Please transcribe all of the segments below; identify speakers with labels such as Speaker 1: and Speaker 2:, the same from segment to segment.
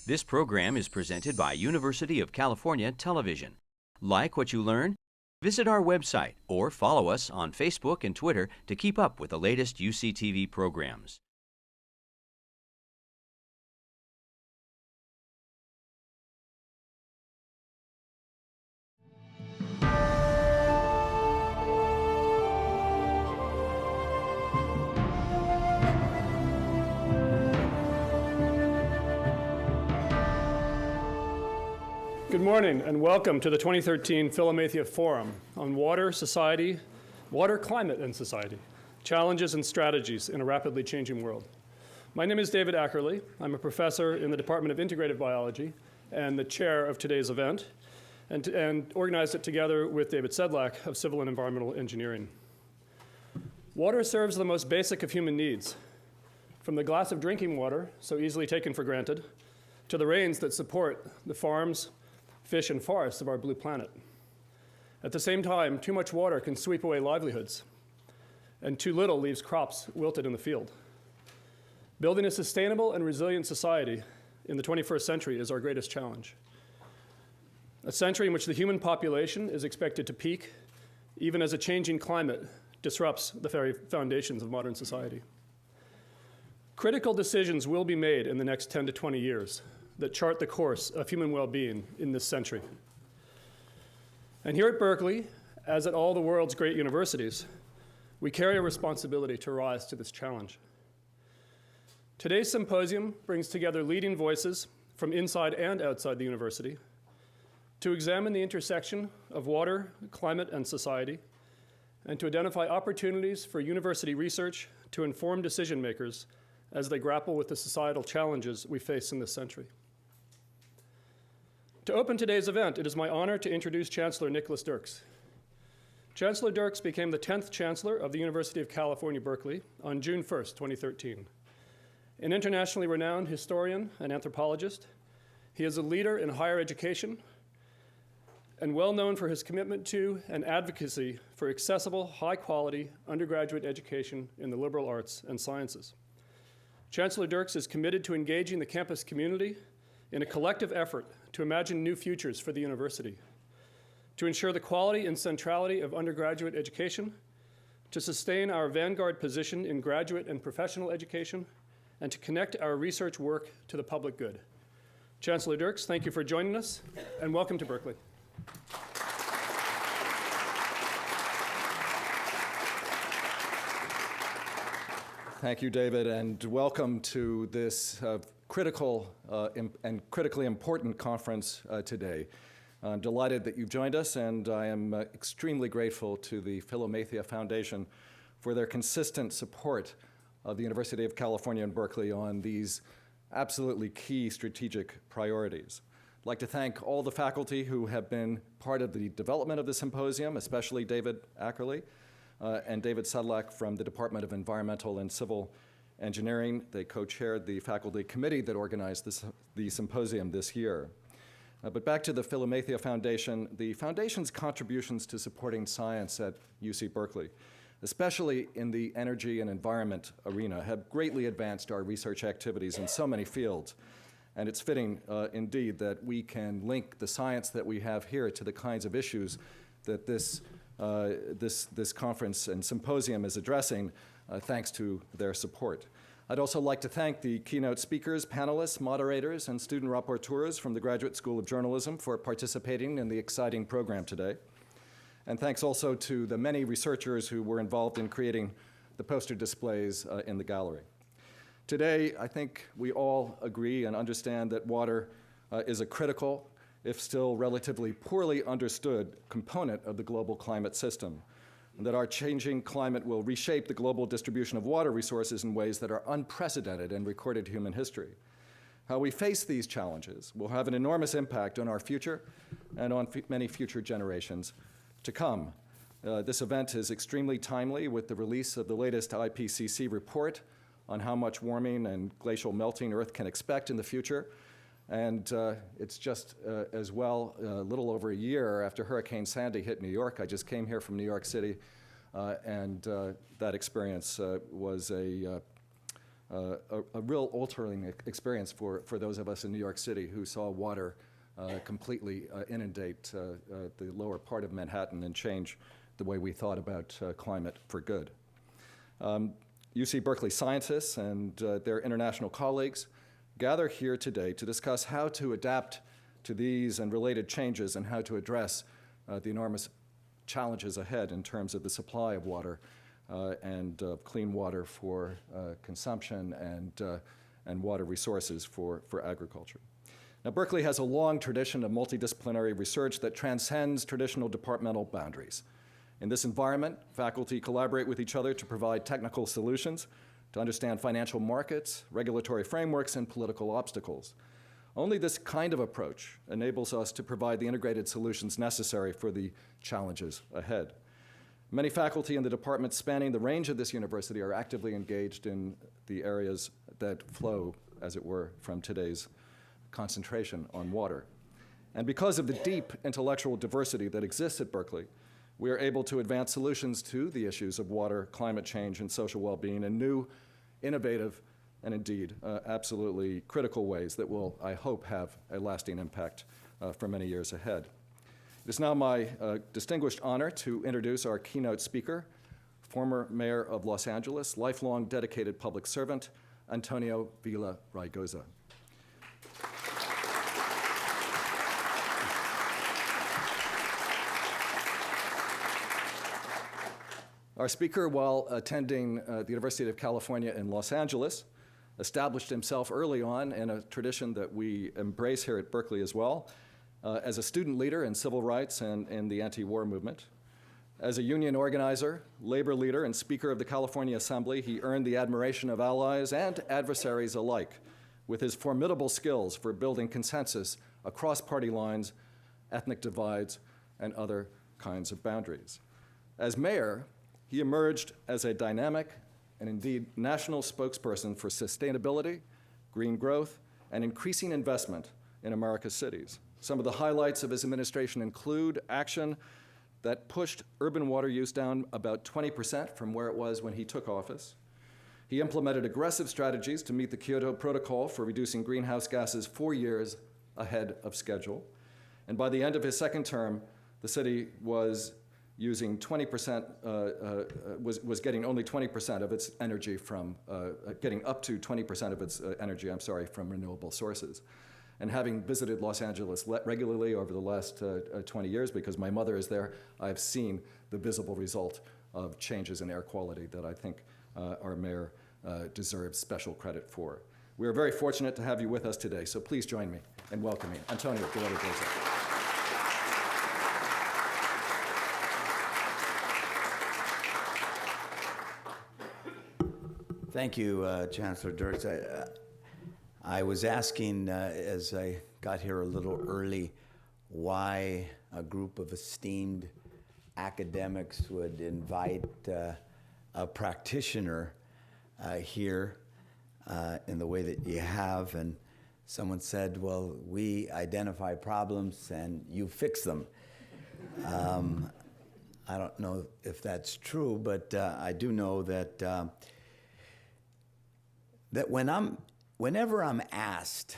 Speaker 1: This program is presented by University of California Television. Like what you learn? Visit our website or follow us on Facebook and Twitter to keep up with the latest UCTV programs.
Speaker 2: Good morning and welcome to the 2013 Philomathia Forum on Water, Society, Water, Climate, and Society, Challenges and Strategies in a Rapidly Changing World. My name is David Ackerley. I'm a professor in the Department of Integrative Biology and the chair of today's event, and organized it together with David Sedlak of Civil and Environmental Engineering. Water serves the most basic of human needs, from the glass of drinking water, so easily taken for granted, to the rains that support the farms, fish, and forests of our blue planet. At the same time, too much water can sweep away livelihoods, and too little leaves crops wilted in the field. Building a sustainable and resilient society in the 21st century is our greatest challenge. A century in which the human population is expected to peak, even as a changing climate disrupts the very foundations of modern society. Critical decisions will be made in the next 10 to 20 years that chart the course of human well-being in this century. And here at Berkeley, as at all the world's great universities, we carry a responsibility to rise to this challenge. Today's symposium brings together leading voices from inside and outside the university to examine the intersection of water, climate, and society, and to identify opportunities for university research to inform decision makers as they grapple with the societal challenges we face in this century. To open today's event, it is my honor to introduce Chancellor Nicholas Dirks. Chancellor Dirks became the 10th Chancellor of the University of California, Berkeley on June 1st, 2013. An internationally renowned historian and anthropologist, he is a leader in higher education and well known for his commitment to and advocacy for accessible, high-quality undergraduate education in the liberal arts and sciences. Chancellor Dirks is committed to engaging the campus community in a collective effort to imagine new futures for the university, to ensure the quality and centrality of undergraduate education, to sustain our vanguard position in graduate and professional education, and to connect our research work to the public good. Chancellor Dirks, thank you for joining us, and welcome to Berkeley.
Speaker 3: Thank you, David, and welcome to this critical and critically important conference today. I'm delighted that you've joined us, and I am extremely grateful to the Philomathia Foundation for their consistent support of the University of California in Berkeley on these absolutely key strategic priorities. I'd like to thank all the faculty who have been part of the development of the symposium, especially David Ackerley and David Sedlak from the Department of Environmental and Civil Engineering. They co-chaired the faculty committee that organized the symposium this year. But back to the Philomathia Foundation, the foundation's contributions to supporting science at UC Berkeley, especially in the energy and environment arena, have greatly advanced our research activities in so many fields. And it's fitting, indeed, that we can link the science that we have here to the kinds of issues that this conference and symposium is addressing, thanks to their support. I'd also like to thank the keynote speakers, panelists, moderators, and student rapporteurs from the Graduate School of Journalism for participating in the exciting program today. And thanks also to the many researchers who were involved in creating the poster displays in the gallery. Today, I think we all agree and understand that water is a critical, if still relatively poorly understood, component of the global climate system, and that our changing climate will reshape the global distribution of water resources in ways that are unprecedented in recorded human history. How we face these challenges will have an enormous impact on our future and on many future generations to come. This event is extremely timely with the release of the latest IPCC report on how much warming and glacial melting Earth can expect in the future. And it's just as well a little over a year after Hurricane Sandy hit New York. I just came here from New York City, and that experience was a a real altering experience for those of us in New York City who saw water completely inundate the lower part of Manhattan and change the way we thought about climate for good. UC Berkeley scientists and their international colleagues gather here today to discuss how to adapt to these and related changes and how to address the enormous challenges ahead in terms of the supply of water and clean water for consumption and water resources for agriculture. Now, Berkeley has a long tradition of multidisciplinary research that transcends traditional departmental boundaries. In this environment, faculty collaborate with each other to provide technical solutions, to understand financial markets, regulatory frameworks, and political obstacles. Only this kind of approach enables us to provide the integrated solutions necessary for the challenges ahead. Many faculty in the departments spanning the range of this university are actively engaged in the areas that flow, as it were, from today's concentration on water. And because of the deep intellectual diversity that exists at Berkeley, we are able to advance solutions to the issues of water, climate change, and social well-being in new, innovative, and indeed absolutely critical ways that will, I hope, have a lasting impact for many years ahead. It is now my distinguished honor to introduce our keynote speaker, former mayor of Los Angeles, lifelong dedicated public servant, Antonio Villaraigosa. Our speaker, while attending the University of California in Los Angeles, established himself early on in a tradition that we embrace here at Berkeley as well, as a student leader in civil rights and in the anti-war movement. As a union organizer, labor leader, and speaker of the California Assembly, he earned the admiration of allies and adversaries alike with his formidable skills for building consensus across party lines, ethnic divides, and other kinds of boundaries. As mayor, he emerged as a dynamic and indeed national spokesperson for sustainability, green growth, and increasing investment in America's cities. Some of the highlights of his administration include action that pushed urban water use down about 20% from where it was when he took office. He implemented aggressive strategies to meet the Kyoto Protocol for reducing greenhouse gases 4 years ahead of schedule. And by the end of his second term, the city was using 20%, was getting only 20% of its energy from, getting up to 20% of its energy, from renewable sources. And having visited Los Angeles regularly over the last 20 years, because my mother is there, I've seen the visible result of changes in air quality that I think our mayor deserves special credit for. We are very fortunate to have you with us today, so please join me in welcoming Antonio Villaraigosa.
Speaker 4: Thank you, Chancellor Dirks. I was asking as I got here a little early why a group of esteemed academics would invite a practitioner here in the way that you have. And someone said, well, we identify problems and you fix them. I don't know if that's true, but I do know that whenever I'm asked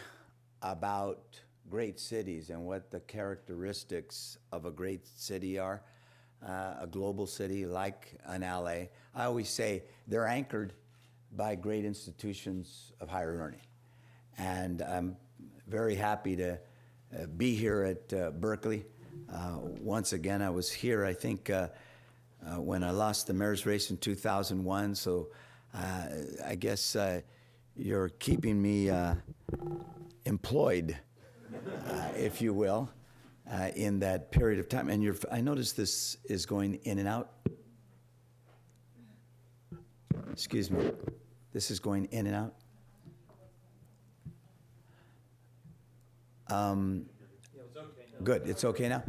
Speaker 4: about great cities and what the characteristics of a great city are, a global city like an LA, I always say they're anchored by great institutions of higher learning. And I'm very happy to be here at Berkeley. Once again, I was here, I think, when I lost the mayor's race in 2001, so I guess you're keeping me employed, if you will, in that period of time. And I notice this is going in and out. Excuse me. This is going in and out. Good. It's okay now.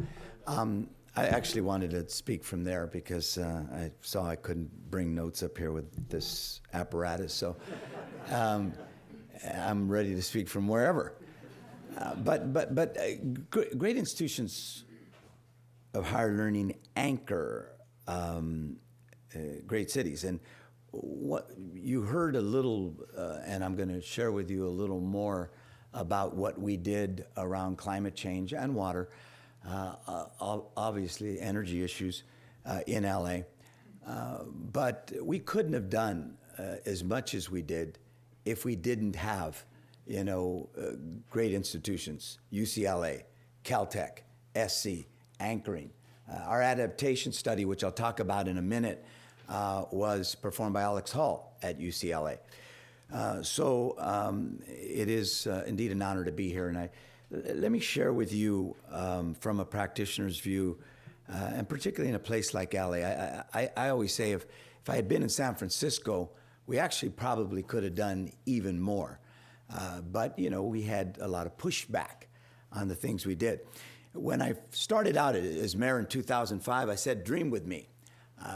Speaker 4: I actually wanted to speak from there because I saw I couldn't bring notes up here with this apparatus. So I'm ready to speak from wherever. But great institutions of higher learning anchor great cities. And what you heard a little, and I'm going to share with you a little more about what we did around climate change and water, obviously energy issues in LA. But we couldn't have done as much as we did if we didn't have, great institutions, UCLA, Caltech, SC, anchoring. Our adaptation study, which I'll talk about in a minute, was performed by Alex Hall at UCLA. It is indeed an honor to be here. And let me share with you from a practitioner's view, and particularly in a place like LA. I always say if I had been in San Francisco, we actually probably could have done even more. But we had a lot of pushback on the things we did. When I started out as mayor in 2005, I said, dream with me.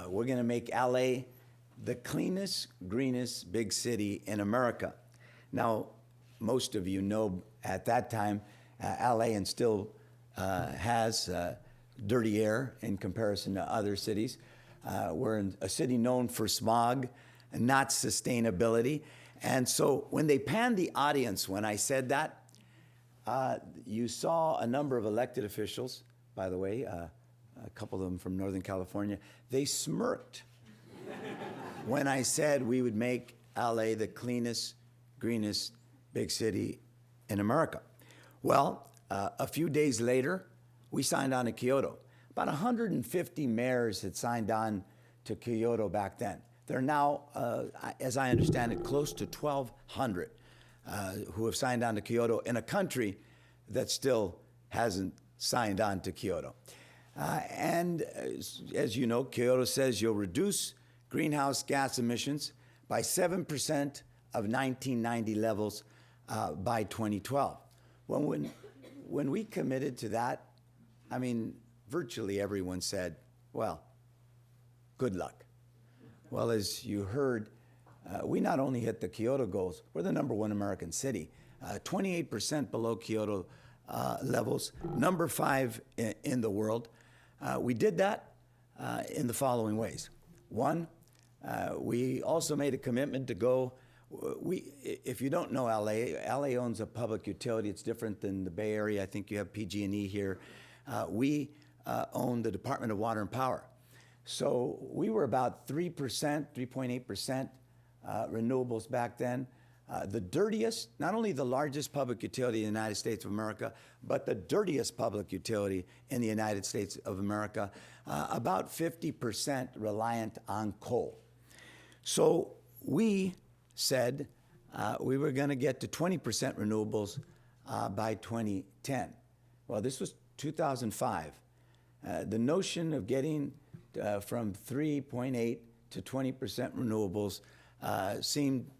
Speaker 4: We're going to make LA the cleanest, greenest big city in America. Now, most of you know at that time, LA and still has dirty air in comparison to other cities. We're in a city known for smog, not sustainability. And so when they panned the audience when I said that, you saw a number of elected officials, by the way, a couple of them from Northern California. They smirked when I said we would make LA the cleanest, greenest big city in America. Well, a few days later, we signed on to Kyoto. About 150 mayors had signed on to Kyoto back then. There are now, as I understand it, close to 1,200 who have signed on to Kyoto in a country that still hasn't signed on to Kyoto. And as you know, Kyoto says you'll reduce greenhouse gas emissions by 7% of 1990 levels by 2012. When we committed to that, I mean, virtually everyone said, well, good luck. Well, as you heard, we not only hit the Kyoto goals, we're the #1 American city, 28% below Kyoto levels, number 5 in the world. We did that in the following ways. One, we also made a commitment to go. If you don't know LA owns a public utility. It's different than the Bay Area. I think you have PG&E here. We own the Department of Water and Power. So we were about 3%, 3.8% renewables back then. The dirtiest, not only the largest public utility in the United States of America, but the dirtiest public utility in the United States of America, about 50% reliant on coal. So we said we were going to get to 20% renewables by 2010. Well, this was 2005. The notion of getting from 3.8 to 20% renewables seemed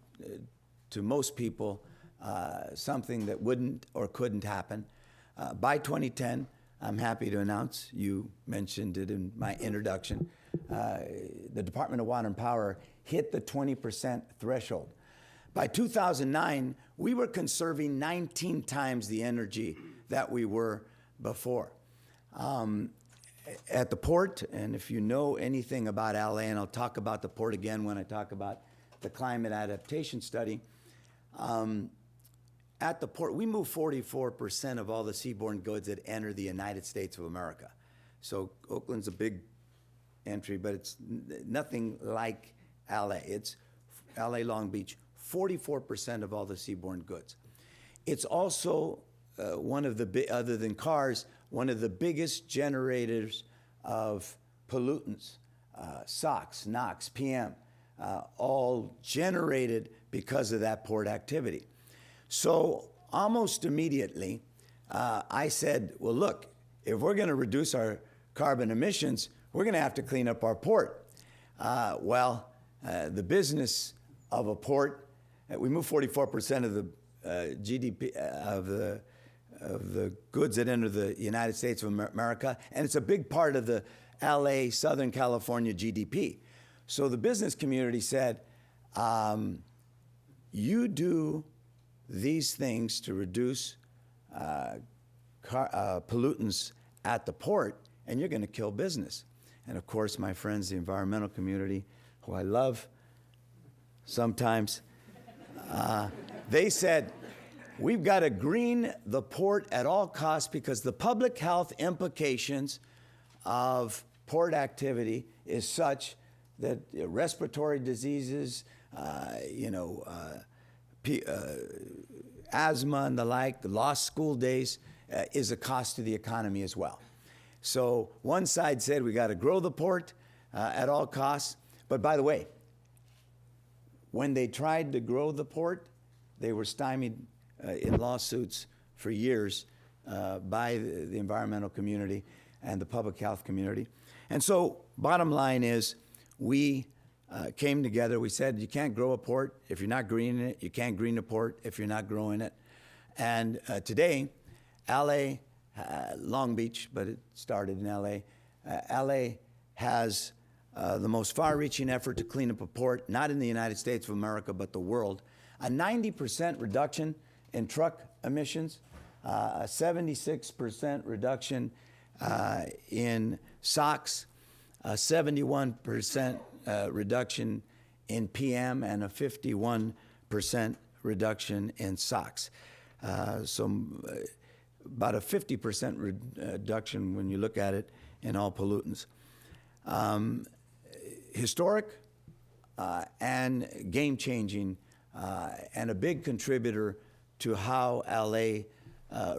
Speaker 4: to most people something that wouldn't or couldn't happen. By 2010, I'm happy to announce, you mentioned it in my introduction, the Department of Water and Power hit the 20% threshold. By 2009, we were conserving 19 times the energy that we were before. At the port, and if you know anything about LA, and I'll talk about the port again when I talk about the climate adaptation study, at the port, we move 44% of all the seaborne goods that enter the United States of America. So Oakland's a big entry, but it's nothing like LA. It's LA, Long Beach, 44% of all the seaborne goods. It's also one of the, other than cars, one of the biggest generators of pollutants, SOx, NOx, PM, all generated because of that port activity. So almost immediately, I said, well, look, if we're going to reduce our carbon emissions, we're going to have to clean up our port. The business of a port, we move 44% of the GDP of the goods that enter the United States of America, and it's a big part of the LA, Southern California GDP. So the business community said, you do these things to reduce pollutants at the port, and you're going to kill business. And of course, my friends, the environmental community, who I love, sometimes. They said, we've got to green the port at all costs because the public health implications of port activity is such that respiratory diseases, asthma and the like, lost school days, is a cost to the economy as well. So one side said we got to grow the port at all costs. But by the way, when they tried to grow the port, they were stymied in lawsuits for years by the environmental community and the public health community. And so bottom line is we came together. We said you can't grow a port if you're not greening it. You can't green a port if you're not growing it. And today, LA, Long Beach, but it started in LA. LA has the most far-reaching effort to clean up a port, not in the United States of America, but the world. A 90% reduction in truck emissions, a 76% reduction in SOx, a 71% reduction in PM, and a 51% reduction in SOx. So about a 50% reduction when you look at it in all pollutants. Historic and game-changing and a big contributor to how LA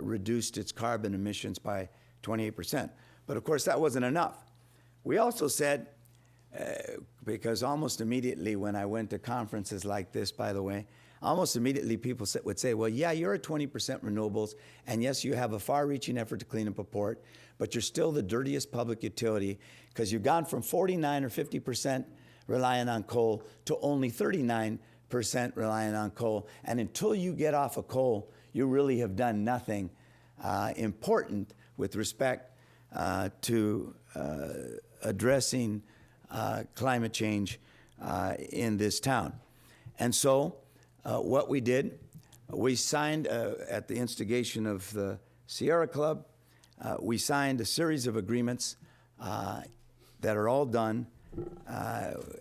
Speaker 4: reduced its carbon emissions by 28%. But of course, that wasn't enough. We also said, because almost immediately when I went to conferences like this, by the way, almost immediately people would say, well, yeah, you're at 20% renewables, and yes, you have a far-reaching effort to clean up a port, but you're still the dirtiest public utility because you've gone from 49 or 50% reliant on coal to only 39% reliant on coal. And until you get off of coal, you really have done nothing important with respect to addressing climate change in this town. And so what we did, we signed at the instigation of the Sierra Club, we signed a series of agreements that are all done,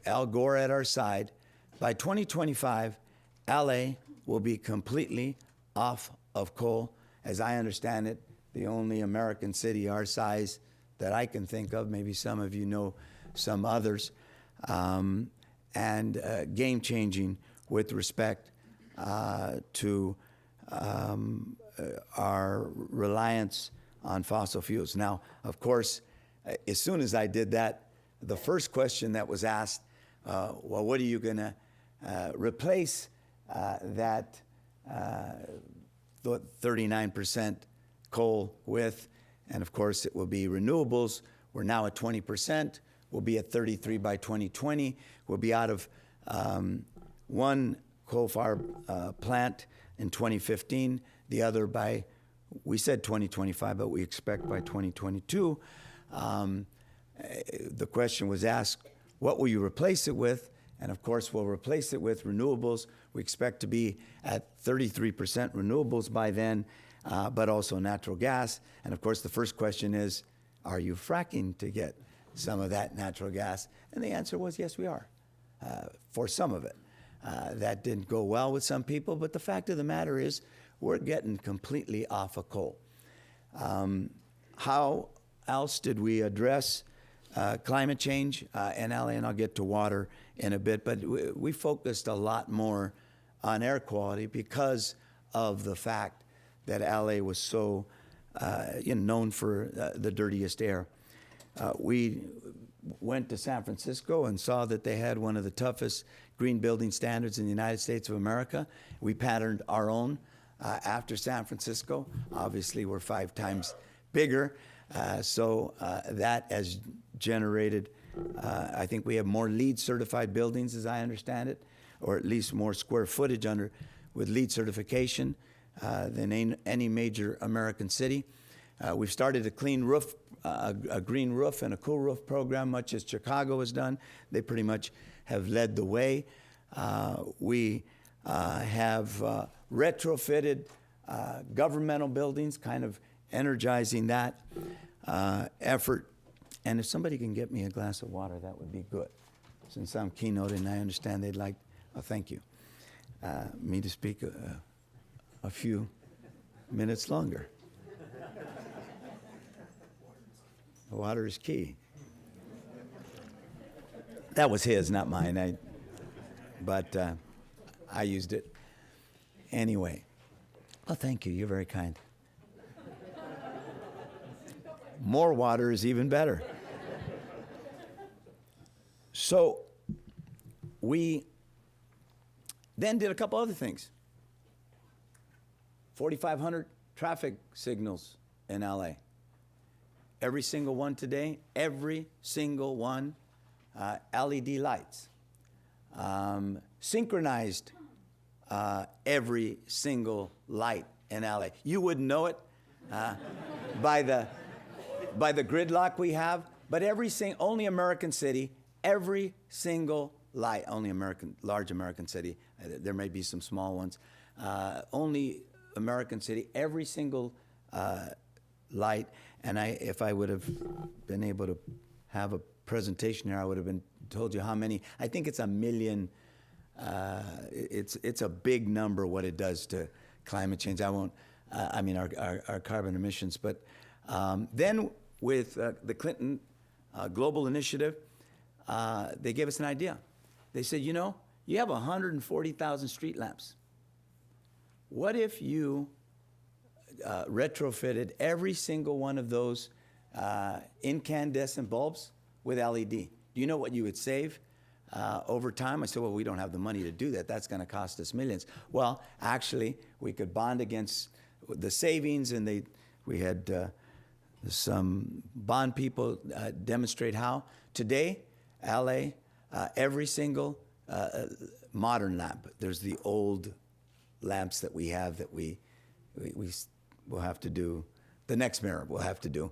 Speaker 4: Al Gore at our side. By 2025, LA will be completely off of coal. As I understand it, the only American city our size that I can think of, maybe some of you know some others, and game-changing with respect to our reliance on fossil fuels. Now, of course, as soon as I did that, the first question that was asked, well, what are you going to replace that 39% coal with? And of course, it will be renewables. We're now at 20%. We'll be at 33 by 2020. We'll be out of one coal-fired plant in 2015, the other by, we said 2025, but we expect by 2022. The question was asked, what will you replace it with? And of course, we'll replace it with renewables. We expect to be at 33% renewables by then, but also natural gas. And of course, the first question is, are you fracking to get some of that natural gas? And the answer was, yes, we are, for some of it. That didn't go well with some people, but the fact of the matter is, we're getting completely off of coal. How else did we address climate change in LA? And I'll get to water in a bit, but we focused a lot more on air quality because of the fact that LA was so known for the dirtiest air. We went to San Francisco and saw that they had one of the toughest green building standards in the United States of America. We patterned our own after San Francisco. Obviously, we're 5 times bigger, so that has generated, I think we have more LEED certified buildings, as I understand it, or at least more square footage with LEED certification than any major American city. We've started a clean roof, a green roof and a cool roof program, much as Chicago has done. They pretty much have led the way. We have retrofitted governmental buildings, kind of energizing that effort. And if somebody can get me a glass of water, that would be good. Since I'm keynoting, I understand they'd like Oh, thank you. Me to speak a few minutes longer. Water is key. That was his, not mine. But I used it anyway. Oh, thank you. You're very kind. More water is even better. So we then did a couple other things. 4,500 traffic signals in LA. Every single one today, every single one, LED lights. Synchronized every single light in LA. You wouldn't know it by the gridlock we have, but only American city, every single light, only large American city. There may be some small ones. Only American city, every single light. And if I would have been able to have a presentation here, I would have told you how many. I think it's 1 million. It's a big number what it does to climate change. Our carbon emissions. But then with the Clinton Global Initiative, they gave us an idea. They said, you have 140,000 street lamps. What if you retrofitted every single one of those incandescent bulbs with LED? Do you know what you would save over time? I said, well, we don't have the money to do that. That's going to cost us millions. Well, actually, we could bond against the savings, and we had some bond people demonstrate how. Today, LA, every single modern lamp, there's the old lamps that we have that we will have to do, the next mayor will have to do.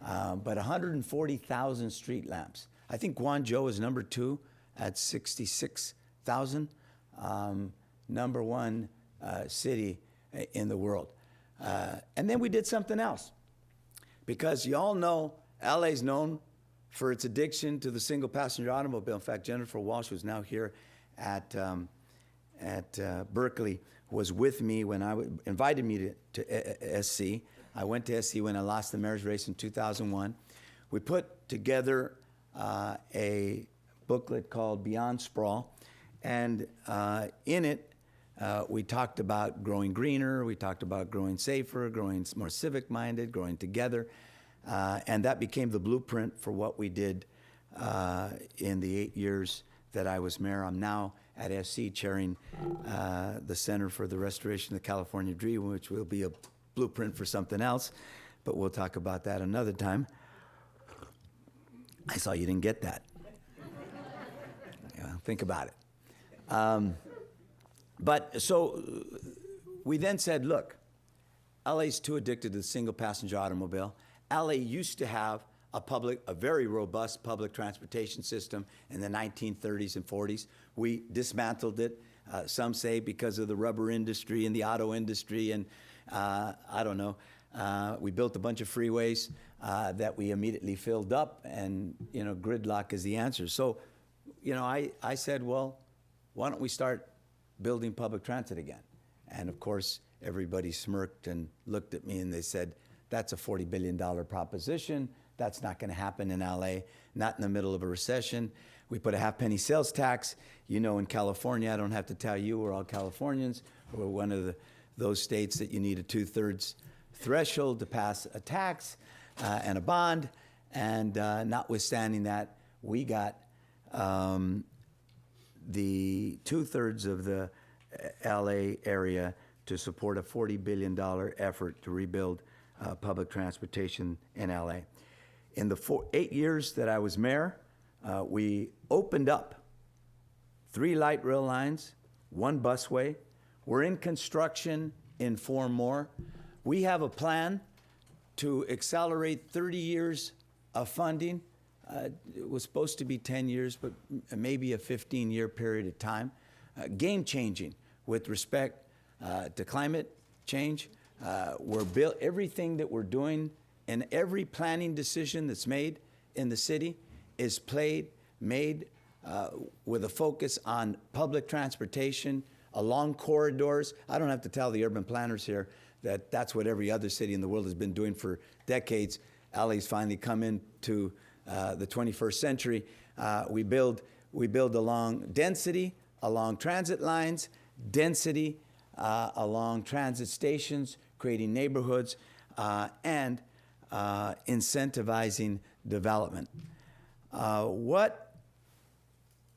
Speaker 4: But 140,000 street lamps. I think Guangzhou is number 2 at 66,000. Number 1 city in the world. And then we did something else. Because you all know LA's known for its addiction to the single passenger automobile. In fact, Jennifer Walsh, who's now here at Berkeley, was with me when invited me to SC. I went to SC when I lost the mayor's race in 2001. We put together a booklet called Beyond Sprawl, and in it we talked about growing greener, we talked about growing safer, growing more civic-minded, growing together, and that became the blueprint for what we did in the 8 years that I was mayor. I'm now at SC chairing the Center for the Restoration of the California Dream, which will be a blueprint for something else, but we'll talk about that another time. I saw you didn't get that. Think about it. But so we then said, look, LA's too addicted to the single passenger automobile. LA used to have a very robust public transportation system in the 1930s and 40s. We dismantled it, some say because of the rubber industry and the auto industry, and I don't know. We built a bunch of freeways that we immediately filled up, and gridlock is the answer. So, I said, well, why don't we start building public transit again? And of course, everybody smirked and looked at me and they said, that's a $40 billion proposition. That's not going to happen in LA, not in the middle of a recession. We put a half-penny sales tax. In California, I don't have to tell you, we're all Californians. We're one of those states that you need a 2/3 threshold to pass a tax and a bond. And notwithstanding that, we got the 2/3 of the LA area to support a $40 billion effort to rebuild public transportation in LA. In the 8 years that I was mayor, we opened up 3 light rail lines, 1 busway. We're in construction in 4 more. We have a plan to accelerate 30 years of funding. It was supposed to be 10 years, but maybe a 15-year period of time. Game-changing with respect to climate change. Everything that we're doing and every planning decision that's made in the city is made with a focus on public transportation along corridors. I don't have to tell the urban planners here that that's what every other city in the world has been doing for decades. LA's finally come into the 21st century. We build along density, along transit lines, density along transit stations, creating neighborhoods, and incentivizing development. What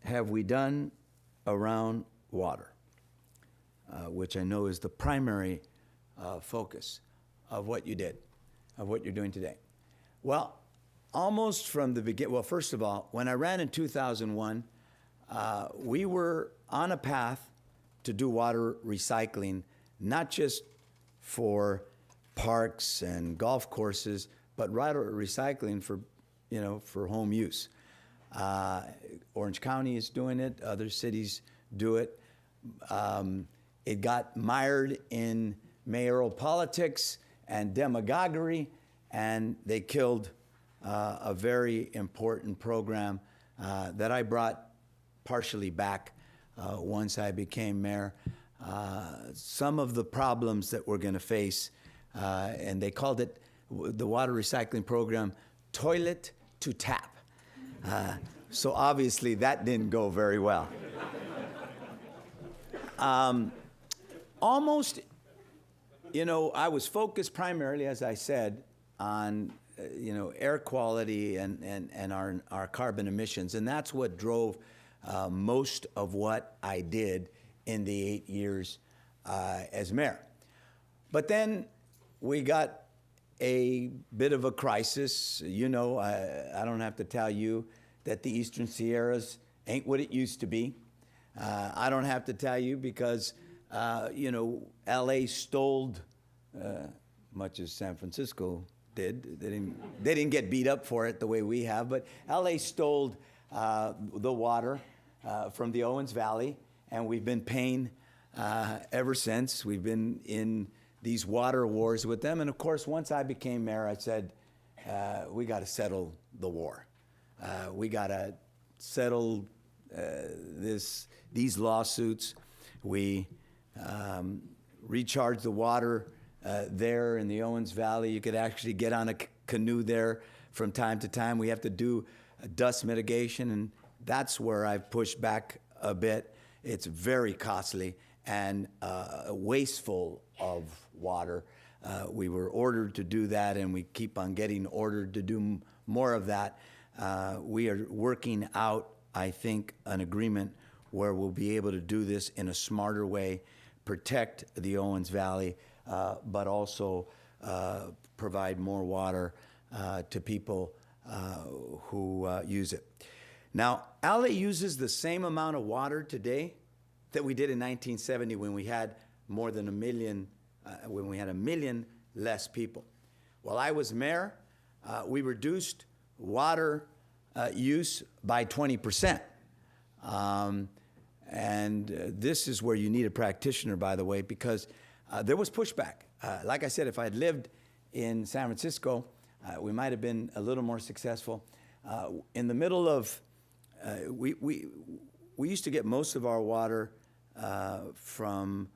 Speaker 4: have we done around water, which I know is the primary focus of what you did, of what you're doing today? Well, almost from the beginning, well, first of all, when I ran in 2001, we were on a path to do water recycling, not just for parks and golf courses, but water recycling for, for home use. Orange County is doing it. Other cities do it. It got mired in mayoral politics and demagoguery, and they killed a very important program that I brought partially back once I became mayor. Some of the problems that we're going to face, and they called it, the water recycling program, toilet to tap. So obviously that didn't go very well. Almost, I was focused primarily, as I said, on air quality and our carbon emissions, and that's what drove most of what I did in the 8 years as mayor. But then we got a bit of a crisis. I don't have to tell you that the Eastern Sierras ain't what it used to be. I don't have to tell you because, LA stole, much as San Francisco did. They didn't get beat up for it the way we have, but LA stole the water from the Owens Valley, and we've been paying ever since. We've been in these water wars with them, and of course, once I became mayor, I said, we got to settle the war. We got to settle these lawsuits. We recharged the water there in the Owens Valley. You could actually get on a canoe there from time to time. We have to do dust mitigation, and that's where I've pushed back a bit. It's very costly and wasteful of water. We were ordered to do that, and we keep on getting ordered to do more of that. We are working out, I think, an agreement where we'll be able to do this in a smarter way, protect the Owens Valley, but also provide more water to people who use it. Now, LA uses the same amount of water today that we did in 1970 when we had more than 1 million, when we had 1 million less people. While I was mayor, we reduced water use by 20%. And this is where you need a practitioner, by the way, because there was pushback. Like I said, if I had lived in San Francisco, we might have been a little more successful. In the middle of, we used to get most of our water from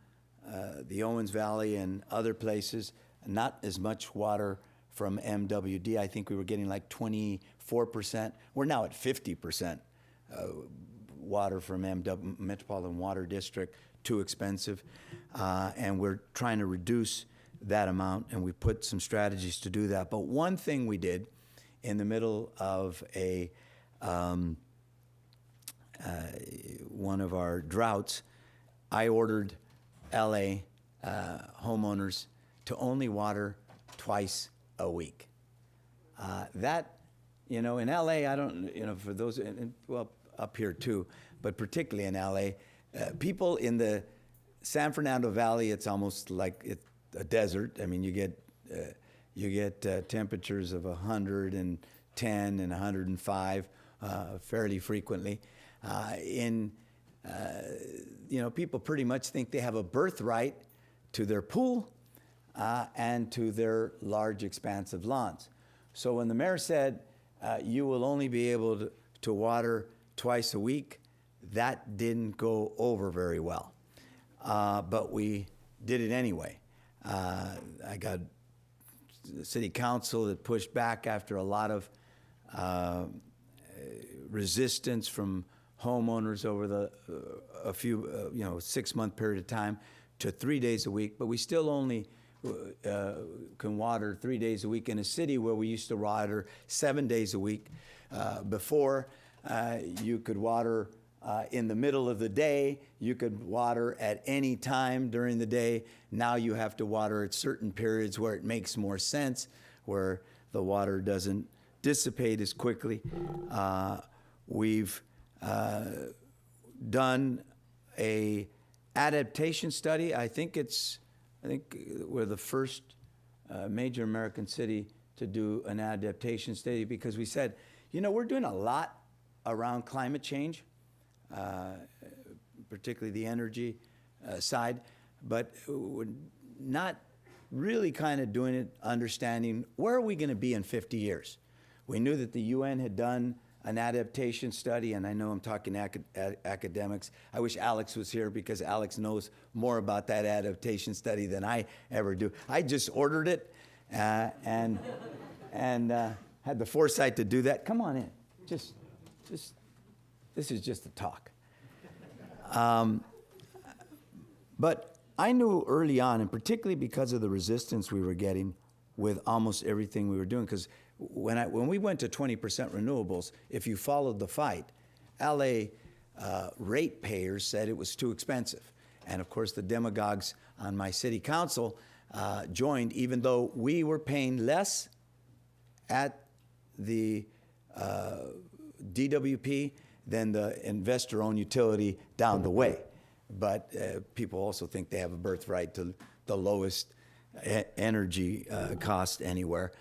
Speaker 4: the Owens Valley and other places, not as much water from MWD. I think we were getting like 24%. We're now at 50% water from Metropolitan Water District, too expensive. And we're trying to reduce that amount, and we put some strategies to do that. But one thing we did in the middle of one of our droughts, I ordered LA homeowners to only water twice a week. That, in LA, I don't, for those, well, up here too, but particularly in LA, people in the San Fernando Valley, it's almost like a desert. I mean, you get temperatures of 110 and 105 fairly frequently. People pretty much think they have a birthright to their pool and to their large, expansive lawns. So when the mayor said, you will only be able to water twice a week. That didn't go over very well, but we did it anyway. I got the city council that pushed back after a lot of resistance from homeowners over a few 6-month period of time to 3 days a week, but we still only can water 3 days a week in a city where we used to water 7 days a week. Before, you could water in the middle of the day. You could water at any time during the day. Now you have to water at certain periods where it makes more sense, where the water doesn't dissipate as quickly. We've done a adaptation study. I think we're the first major American city to do an adaptation study, because we said, we're doing a lot around climate change, particularly the energy side, but we're not really kind of doing it understanding where are we going to be in 50 years. We knew that the UN had done an adaptation study, and I know I'm talking academics. I wish Alex was here, because Alex knows more about that adaptation study than I ever do. I just ordered it and had the foresight to do that. Come on in. Just this is just a talk. But I knew early on, and particularly because of the resistance we were getting with almost everything we were doing, because when we went to 20% renewables, if you followed the fight, LA ratepayers said it was too expensive. And of course, the demagogues on my city council joined, even though we were paying less at the DWP than the investor-owned utility down the way. But people also think they have a birthright to the lowest energy cost anywhere.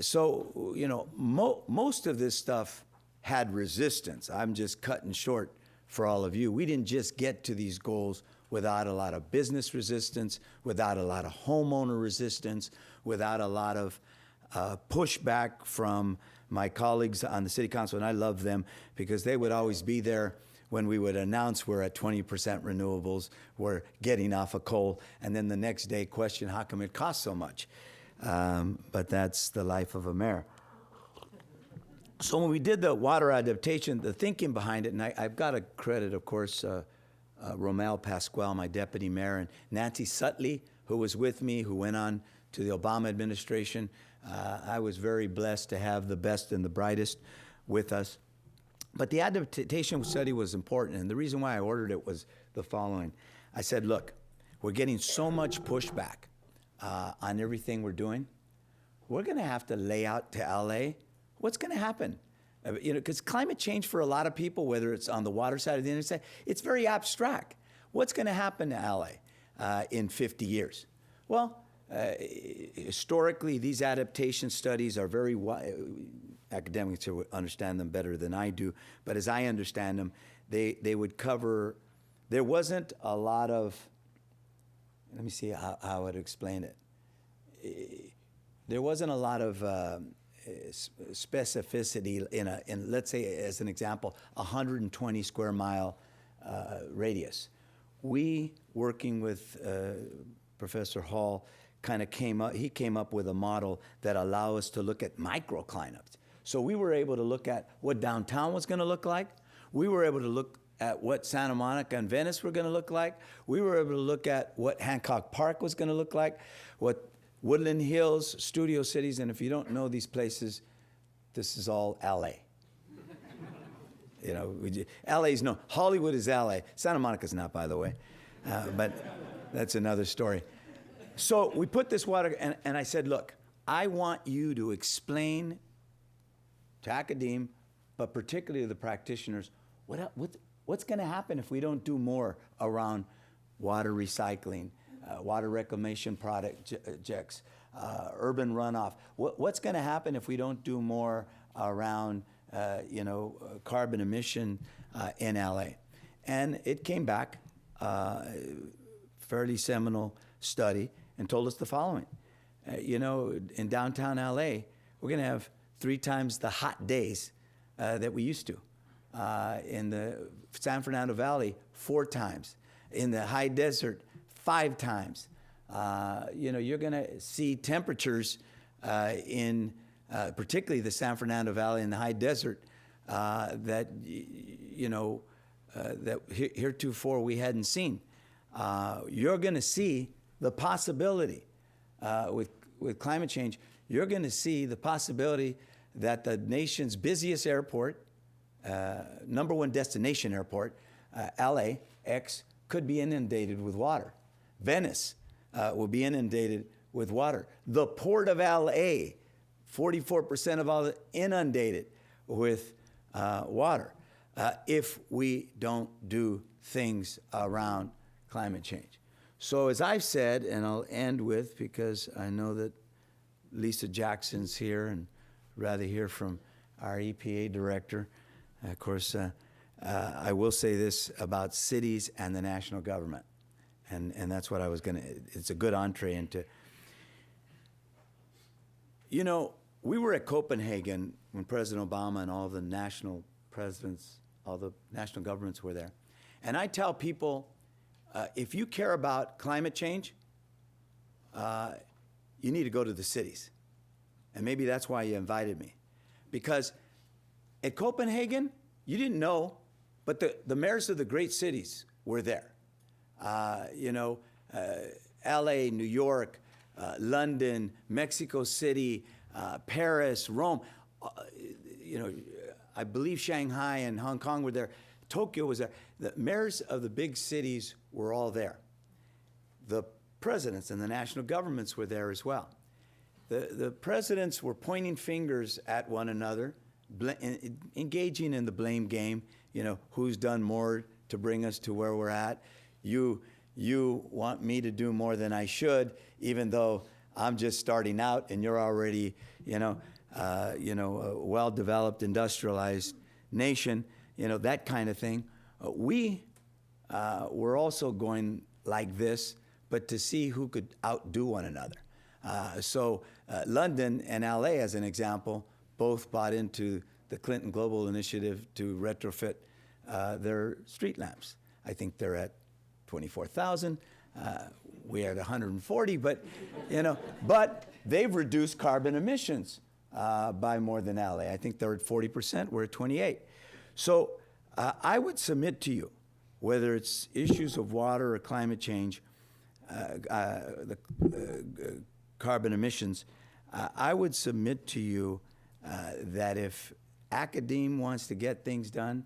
Speaker 4: So, most of this stuff had resistance. I'm just cutting short for all of you. We didn't just get to these goals without a lot of business resistance, without a lot of homeowner resistance, without a lot of pushback from my colleagues on the city council, and I love them because they would always be there when we would announce we're at 20% renewables, we're getting off of coal, and then the next day question how come it costs so much. But that's the life of a mayor. So when we did the water adaptation, the thinking behind it, and I've got to credit, of course, Romel Pascual, my deputy mayor, and Nancy Sutley, who was with me, who went on to the Obama administration. I was very blessed to have the best and the brightest with us. But the adaptation study was important, and the reason why I ordered it was the following. I said, look, we're getting so much pushback on everything we're doing. We're going to have to lay out to LA what's going to happen. Because climate change for a lot of people, whether it's on the water side or the energy side, it's very abstract. What's going to happen to LA in 50 years? Well, historically, these adaptation studies are very academics would understand them better than I do, but as I understand them, they would cover, there wasn't a lot of, let me see how I would explain it. There wasn't a lot of specificity in, let's say, as an example, 120 square mile radius. We, working with Professor Hall, came up with a model that allowed us to look at microclimates. So we were able to look at what downtown was going to look like. We were able to look at what Santa Monica and Venice were going to look like. We were able to look at what Hancock Park was going to look like, what Woodland Hills, Studio Cities, and if you don't know these places, this is all LA. LA's no, Hollywood is LA. Santa Monica's not, by the way, but that's another story. So we put this water, and I said, look, I want you to explain to academe, but particularly the practitioners, what's going to happen if we don't do more around water recycling, water reclamation projects, urban runoff. What's going to happen if we don't do more around, carbon emission in LA? And it came back, fairly seminal study, and told us the following. In downtown LA, we're going to have 3 times the hot days that we used to. in the San Fernando Valley 4 times, in the high desert 5 times. You're going to see temperatures in particularly the San Fernando Valley and the high desert that heretofore we hadn't seen. You're going to see the possibility with climate change. You're going to see the possibility that the nation's busiest airport, #1 destination airport, LAX, could be inundated with water. Venice will be inundated with water. The Port of LA, 44% of all inundated with water if we don't do things around climate change. So as I've said, and I'll end with, because I know that Lisa Jackson's here and rather hear from our EPA director. Of course, I will say this about cities and the national government. And that's what I was going to, it's a good entree into. We were at Copenhagen when President Obama and all the national presidents, all the national governments were there. And I tell people, if you care about climate change, you need to go to the cities. And maybe that's why you invited me. Because at Copenhagen, you didn't know, but the mayors of the great cities were there. LA, New York, London, Mexico City, Paris, Rome. I believe Shanghai and Hong Kong were there. Tokyo was there. The mayors of the big cities were all there. The presidents and the national governments were there as well. The presidents were pointing fingers at one another, engaging in the blame game. Who's done more to bring us to where we're at? You want me to do more than I should, even though I'm just starting out and you're already, a well-developed, industrialized nation. That kind of thing. We were also going like this, but to see who could outdo one another. So London and LA, as an example, both bought into the Clinton Global Initiative to retrofit their street lamps. I think they're at 24,000. We are at 140, but but they've reduced carbon emissions by more than LA. I think they're at 40%. We're at 28. So I would submit to you, whether it's issues of water or climate change, the carbon emissions, I would submit to you that if academe wants to get things done,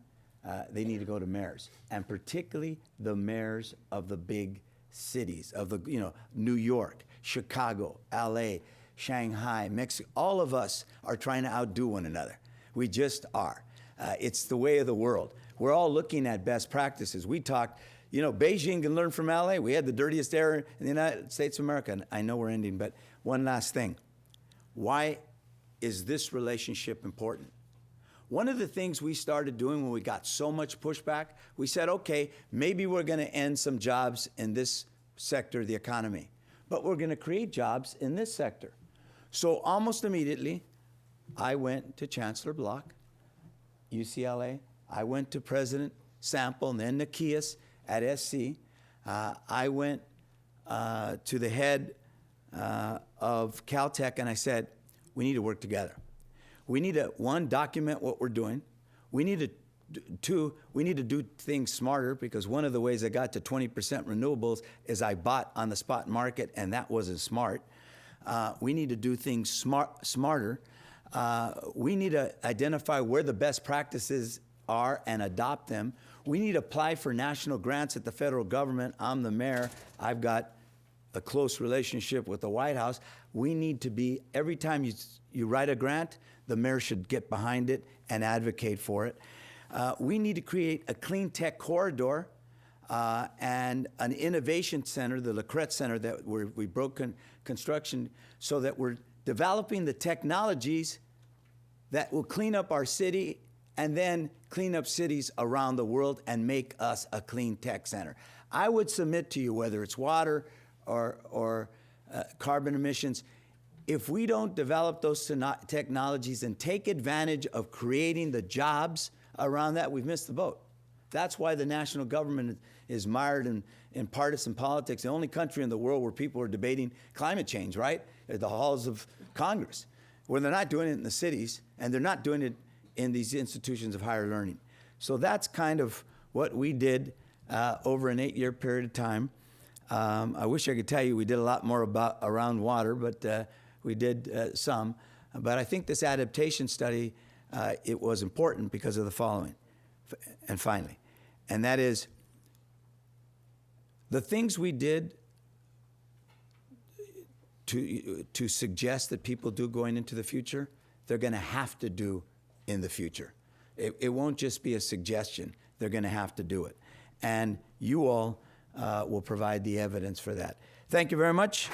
Speaker 4: they need to go to mayors, and particularly the mayors of the big cities, of the New York, Chicago, LA, Shanghai, Mexico. All of us are trying to outdo one another. We just are. It's the way of the world. We're all looking at best practices. We talked, Beijing can learn from LA. We had the dirtiest air in the United States of America. And I know we're ending, but one last thing. Why is this relationship important? One of the things we started doing when we got so much pushback, we said, okay, maybe we're going to end some jobs in this sector of the economy, but we're going to create jobs in this sector. So almost immediately, I went to Chancellor Block, UCLA. I went to President Sample and then Nikias at SC. I went to the head of Caltech and I said, we need to work together. We need to, 1, document what we're doing. We need to, 2, we need to do things smarter, because one of the ways I got to 20% renewables is I bought on the spot market, and that wasn't smart. We need to do things smarter. We need to identify where the best practices are and adopt them. We need to apply for national grants at the federal government. I'm the mayor. I've got a close relationship with the White House. We need to be, every time you write a grant, the mayor should get behind it and advocate for it. We need to create a clean tech corridor and an innovation center, the LaCrette Center, that we broke construction, so that we're developing the technologies that will clean up our city and then clean up cities around the world and make us a clean tech center. I would submit to you, whether it's water or carbon emissions, if we don't develop those technologies and take advantage of creating the jobs around that, we've missed the boat. That's why the national government is mired in partisan politics. The only country in the world where people are debating climate change, right? At the halls of Congress, where they're not doing it in the cities, and they're not doing it in these institutions of higher learning. So that's kind of what we did over an 8-year period of time. I wish I could tell you we did a lot more around water, but we did some. But I think this adaptation study, it was important because of the following. And finally, and that is the things we did to suggest that people do going into the future, they're going to have to do in the future. It won't just be a suggestion. They're going to have to do it. And you all will provide the evidence for that. Thank you very much.